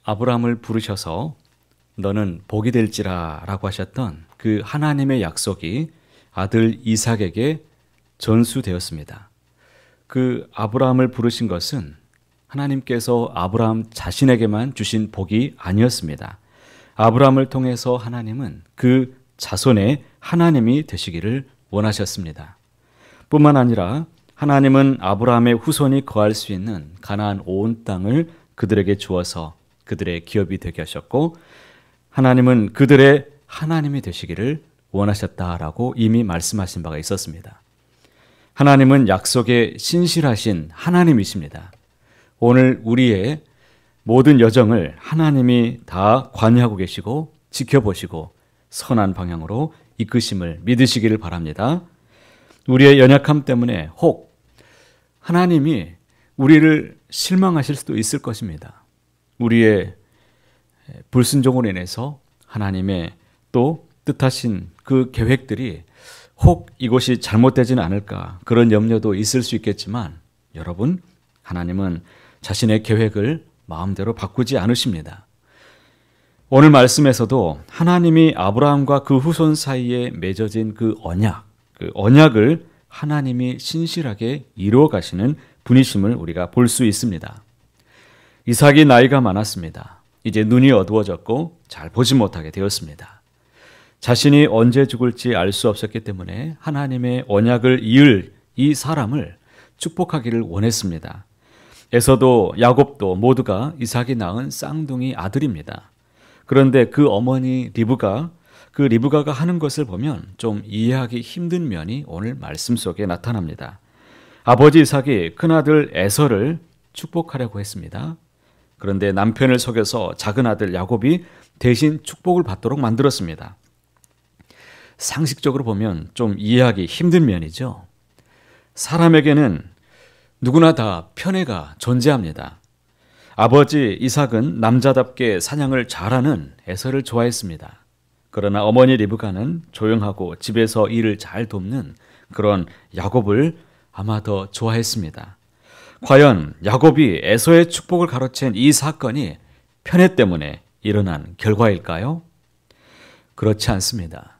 아브라함을 부르셔서 너는 복이 될지라 라고 하셨던 그 하나님의 약속이 아들 이삭에게 전수되었습니다. 그 아브라함을 부르신 것은 하나님께서 아브라함 자신에게만 주신 복이 아니었습니다. 아브라함을 통해서 하나님은 그 자손의 하나님이 되시기를 원하셨습니다. 뿐만 아니라 하나님은 아브라함의 후손이 거할 수 있는 가나안 온 땅을 그들에게 주어서 그들의 기업이 되게 하셨고, 하나님은 그들의 하나님이 되시기를 원하셨다라고 이미 말씀하신 바가 있었습니다. 하나님은 약속에 신실하신 하나님이십니다. 오늘 우리의 모든 여정을 하나님이 다 관여하고 계시고 지켜보시고 선한 방향으로 이끄심을 믿으시기를 바랍니다. 우리의 연약함 때문에 혹 하나님이 우리를 실망하실 수도 있을 것입니다. 우리의 불순종으로 인해서 하나님의 또 뜻하신 그 계획들이 혹 이것이 잘못되지는 않을까, 그런 염려도 있을 수 있겠지만, 여러분, 하나님은 자신의 계획을 마음대로 바꾸지 않으십니다. 오늘 말씀에서도 하나님이 아브라함과 그 후손 사이에 맺어진 그 언약을 하나님이 신실하게 이루어 가시는 분이심을 우리가 볼 수 있습니다. 이삭이 나이가 많았습니다. 이제 눈이 어두워졌고 잘 보지 못하게 되었습니다. 자신이 언제 죽을지 알 수 없었기 때문에 하나님의 언약을 이을 이 사람을 축복하기를 원했습니다. 에서도 야곱도 모두가 이삭이 낳은 쌍둥이 아들입니다. 그런데 그 어머니 리브가가 하는 것을 보면 좀 이해하기 힘든 면이 오늘 말씀 속에 나타납니다. 아버지 이삭이 큰아들 에서를 축복하려고 했습니다. 그런데 남편을 속여서 작은 아들 야곱이 대신 축복을 받도록 만들었습니다. 상식적으로 보면 좀 이해하기 힘든 면이죠. 사람에게는 누구나 다 편애가 존재합니다. 아버지 이삭은 남자답게 사냥을 잘하는 에서를 좋아했습니다. 그러나 어머니 리브가는 조용하고 집에서 일을 잘 돕는 그런 야곱을 아마 더 좋아했습니다. 과연 야곱이 에서의 축복을 가로챈 이 사건이 편애 때문에 일어난 결과일까요? 그렇지 않습니다.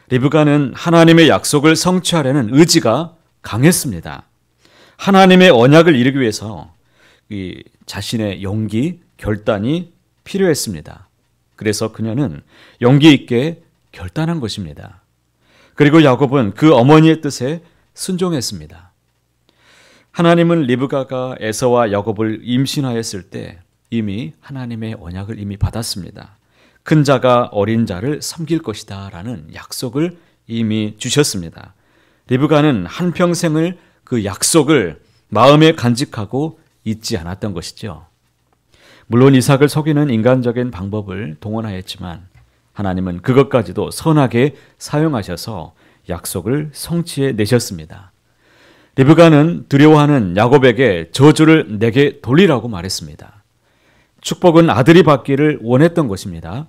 리브가는 하나님의 약속을 성취하려는 의지가 강했습니다. 하나님의 언약을 이루기 위해서 이 자신의 용기, 결단이 필요했습니다. 그래서 그녀는 용기 있게 결단한 것입니다. 그리고 야곱은 그 어머니의 뜻에 순종했습니다. 하나님은 리브가가 에서와 야곱을 임신하였을 때 이미 하나님의 언약을 이미 받았습니다. 큰 자가 어린 자를 섬길 것이다 라는 약속을 이미 주셨습니다. 리브가는 한평생을 그 약속을 마음에 간직하고 잊지 않았던 것이죠. 물론 이삭을 속이는 인간적인 방법을 동원하였지만 하나님은 그것까지도 선하게 사용하셔서 약속을 성취해 내셨습니다. 리브가는 두려워하는 야곱에게 저주를 내게 돌리라고 말했습니다. 축복은 아들이 받기를 원했던 것입니다.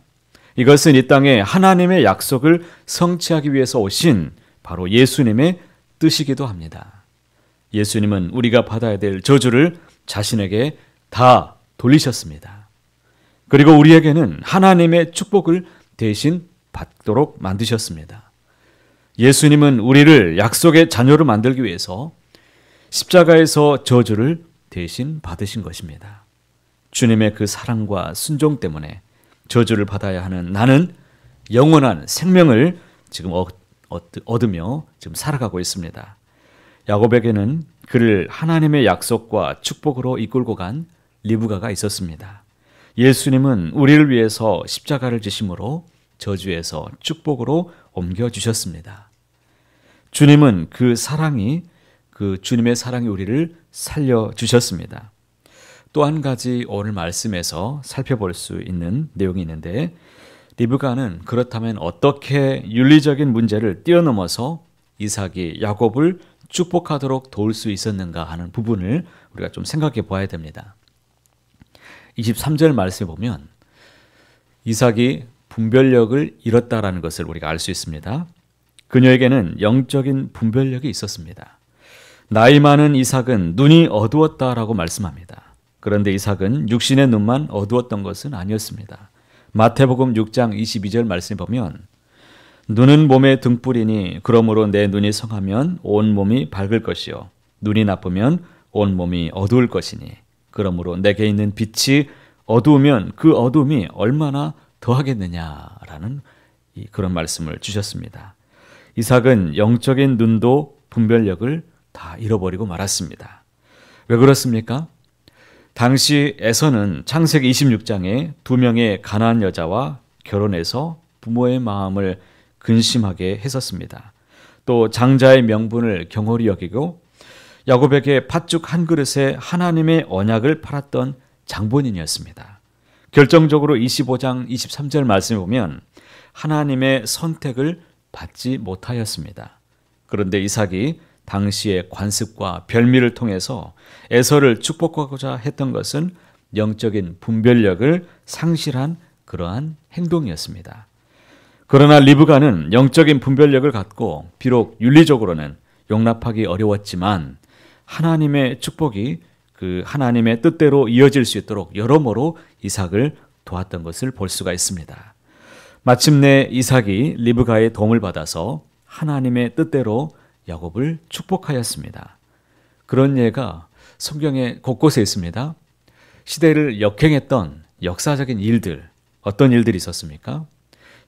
이것은 이 땅에 하나님의 약속을 성취하기 위해서 오신 바로 예수님의 뜻이기도 합니다. 예수님은 우리가 받아야 될 저주를 자신에게 다 돌리셨습니다. 그리고 우리에게는 하나님의 축복을 대신 받도록 만드셨습니다. 예수님은 우리를 약속의 자녀로 만들기 위해서 십자가에서 저주를 대신 받으신 것입니다. 주님의 그 사랑과 순종 때문에 저주를 받아야 하는 나는 영원한 생명을 지금 얻으며 지금 살아가고 있습니다. 야곱에게는 그를 하나님의 약속과 축복으로 이끌고 간 리브가가 있었습니다. 예수님은 우리를 위해서 십자가를 지심으로 저주에서 축복으로 옮겨주셨습니다. 주님은 그 주님의 사랑이 우리를 살려주셨습니다. 또 한 가지 오늘 말씀에서 살펴볼 수 있는 내용이 있는데, 리브가는 그렇다면 어떻게 윤리적인 문제를 뛰어넘어서 이삭이 야곱을 축복하도록 도울 수 있었는가 하는 부분을 우리가 좀 생각해 보아야 됩니다. 23절 말씀에 보면 이삭이 분별력을 잃었다라는 것을 우리가 알 수 있습니다. 그녀에게는 영적인 분별력이 있었습니다. 나이 많은 이삭은 눈이 어두웠다라고 말씀합니다. 그런데 이삭은 육신의 눈만 어두웠던 것은 아니었습니다. 마태복음 6장 22절 말씀에 보면 눈은 몸의 등불이니 그러므로 내 눈이 성하면 온 몸이 밝을 것이요 눈이 나쁘면 온 몸이 어두울 것이니 그러므로 내게 있는 빛이 어두우면 그 어둠이 얼마나 더하겠느냐라는 그런 말씀을 주셨습니다. 이삭은 영적인 눈도 분별력을 다 잃어버리고 말았습니다. 왜 그렇습니까? 당시 에서는 창세기 26장에 두 명의 가나안 여자와 결혼해서 부모의 마음을 근심하게 했었습니다. 또 장자의 명분을 경홀히 여기고 야곱에게 팥죽 한 그릇에 하나님의 언약을 팔았던 장본인이었습니다. 결정적으로 25장 23절 말씀에 보면 하나님의 선택을 받지 못하였습니다. 그런데 이삭이 당시의 관습과 별미를 통해서 에서를 축복하고자 했던 것은 영적인 분별력을 상실한 그러한 행동이었습니다. 그러나 리브가는 영적인 분별력을 갖고 비록 윤리적으로는 용납하기 어려웠지만 하나님의 축복이 그 하나님의 뜻대로 이어질 수 있도록 여러모로 이삭을 도왔던 것을 볼 수가 있습니다. 마침내 이삭이 리브가의 도움을 받아서 하나님의 뜻대로 야곱을 축복하였습니다. 그런 예가 성경에 곳곳에 있습니다. 시대를 역행했던 역사적인 일들, 어떤 일들이 있었습니까?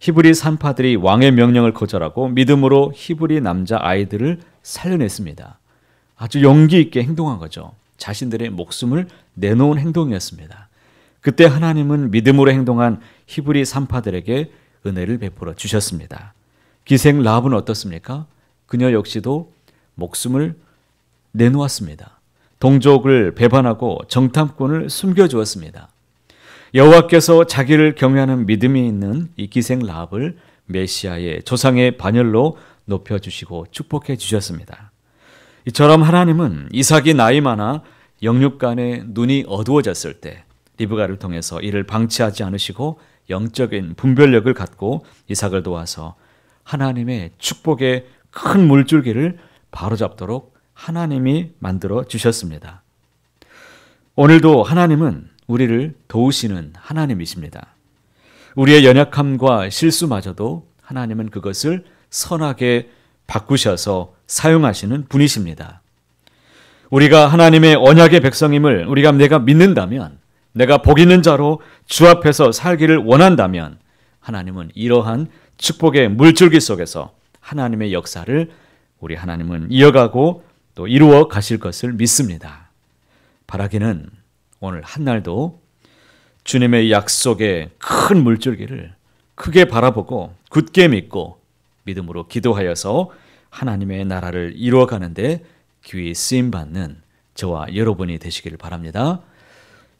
히브리 산파들이 왕의 명령을 거절하고 믿음으로 히브리 남자 아이들을 살려냈습니다. 아주 용기 있게 행동한 거죠. 자신들의 목숨을 내놓은 행동이었습니다. 그때 하나님은 믿음으로 행동한 히브리 산파들에게 은혜를 베풀어 주셨습니다. 기생 라합은 어떻습니까? 그녀 역시도 목숨을 내놓았습니다. 동족을 배반하고 정탐꾼을 숨겨주었습니다. 여호와께서 자기를 경외하는 믿음이 있는 이 기생 라합을 메시아의 조상의 반열로 높여주시고 축복해 주셨습니다. 이처럼 하나님은 이삭이 나이 많아 영육간의 눈이 어두워졌을 때 리브가를 통해서 이를 방치하지 않으시고 영적인 분별력을 갖고 이삭을 도와서 하나님의 축복의 큰 물줄기를 바로잡도록 하나님이 만들어 주셨습니다. 오늘도 하나님은 우리를 도우시는 하나님이십니다. 우리의 연약함과 실수마저도 하나님은 그것을 선하게 바꾸셔서 사용하시는 분이십니다. 우리가 하나님의 언약의 백성임을 내가 믿는다면, 내가 복 있는 자로 주 앞에서 살기를 원한다면 하나님은 이러한 축복의 물줄기 속에서 하나님의 역사를 우리 하나님은 이어가고 또 이루어 가실 것을 믿습니다. 바라기는 오늘 한날도 주님의 약속의 큰 물줄기를 크게 바라보고 굳게 믿고 믿음으로 기도하여서 하나님의 나라를 이루어가는데 귀히 쓰임받는 저와 여러분이 되시기를 바랍니다.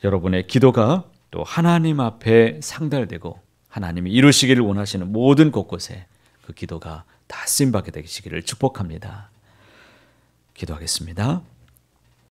여러분의 기도가 또 하나님 앞에 상달되고 하나님이 이루시기를 원하시는 모든 곳곳에 그 기도가 다 쓰임받게 되시기를 축복합니다. 기도하겠습니다.